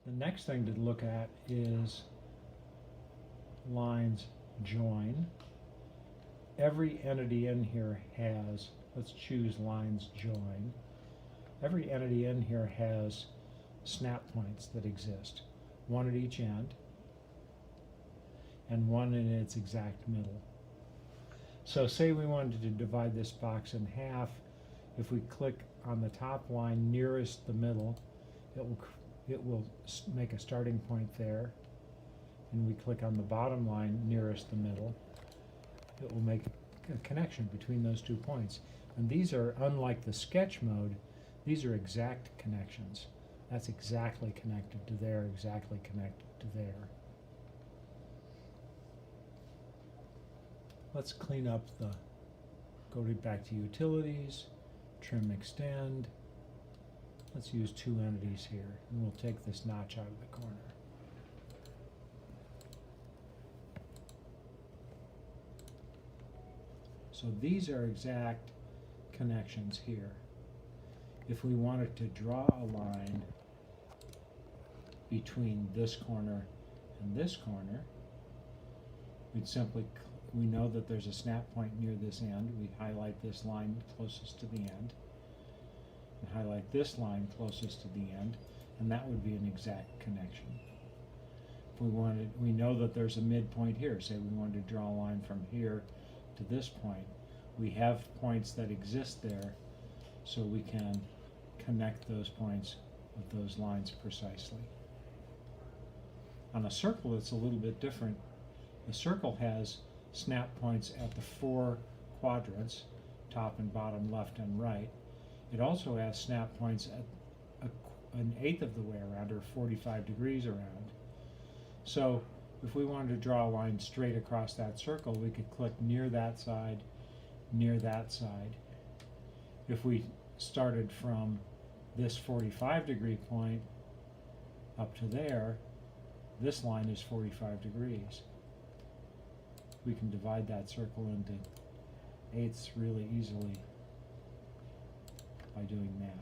The next thing to look at is lines join. Every entity in here has, let's choose lines join. Every entity in here has snap points that exist, one at each end and one in its exact middle. So say we wanted to divide this box in half. If we click on the top line nearest the middle, it will make a starting point there, and we click on the bottom line nearest the middle, it will make a connection between those 2 points. And these are, unlike the sketch mode, these are exact connections. That's exactly connected to there, exactly connected to there. Let's clean up the, back to utilities, trim extend. Let's use 2 entities here, and we'll take this notch out of the corner. So these are exact connections here. If we wanted to draw a line between this corner and this corner, we'd simply, we know that there's a snap point near this end. We highlight this line closest to the end, and highlight this line closest to the end, and that would be an exact connection. If we wanted, we know that there's a midpoint here. Say we wanted to draw a line from here to this point. We have points that exist there, so we can connect those points with those lines precisely. On a circle, it's a little bit different. The circle has snap points at the 4 quadrants, top and bottom, left and right. It also has snap points at an eighth of the way around, or 45 degrees around. So if we wanted to draw a line straight across that circle, we could click near that side, near that side. If we started from this 45-degree point up to there, this line is 45 degrees. We can divide that circle into eighths really easily by doing that.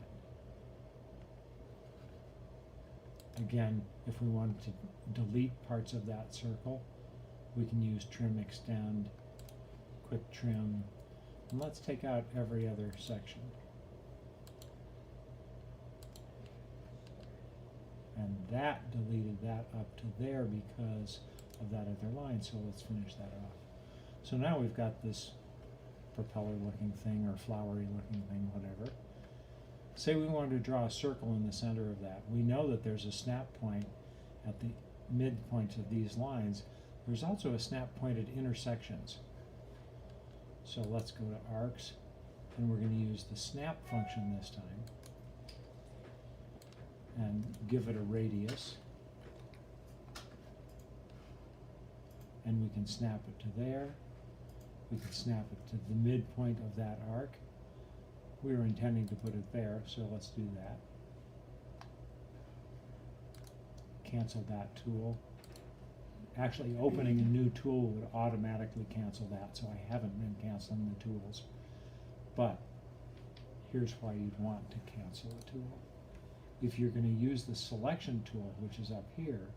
Again, if we wanted to delete parts of that circle, we can use trim extend, quick trim, and let's take out every other section. And that deleted that up to there because of that other line, so let's finish that off. So now we've got this propeller looking thing, or flowery looking thing, whatever. Say we wanted to draw a circle in the center of that. We know that there's a snap point at the midpoints of these lines. There's also a snap point at intersections. So let's go to arcs, and we're going to use the snap function this time and give it a radius, and we can snap it to there. We can snap it to the midpoint of that arc. We were intending to put it there, so let's do that. Cancel that tool. Actually, opening a new tool would automatically cancel that, so I haven't been canceling the tools. But here's why you'd want to cancel a tool. If you're going to use the selection tool, which is up here,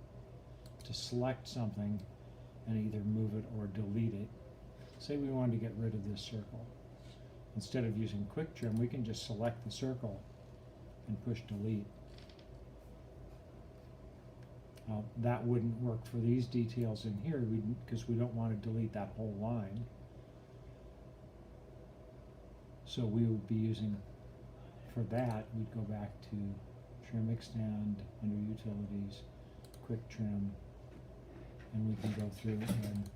to select something and either move it or delete it, say we wanted to get rid of this circle. Instead of using quick trim, we can just select the circle and push delete. That wouldn't work for these details in here because we don't want to delete that whole line. So we would be using, for that, we'd go back to trim extend, under utilities, quick trim, and we can go through and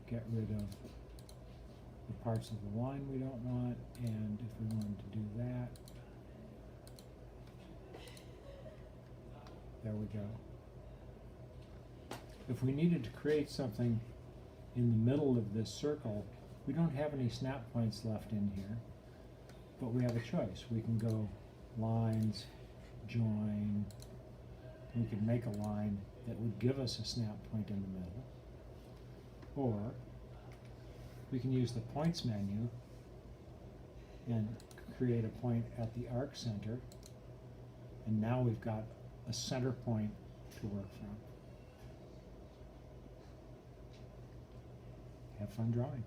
get rid of the parts of the line we don't want, and if we wanted to do that, there we go. If we needed to create something in the middle of this circle, we don't have any snap points left in here, but we have a choice. We can go lines, join, we could make a line that would give us a snap point in the middle, or we can use the points menu and create a point at the arc center, And now we've got a center point to work from. Have fun drawing.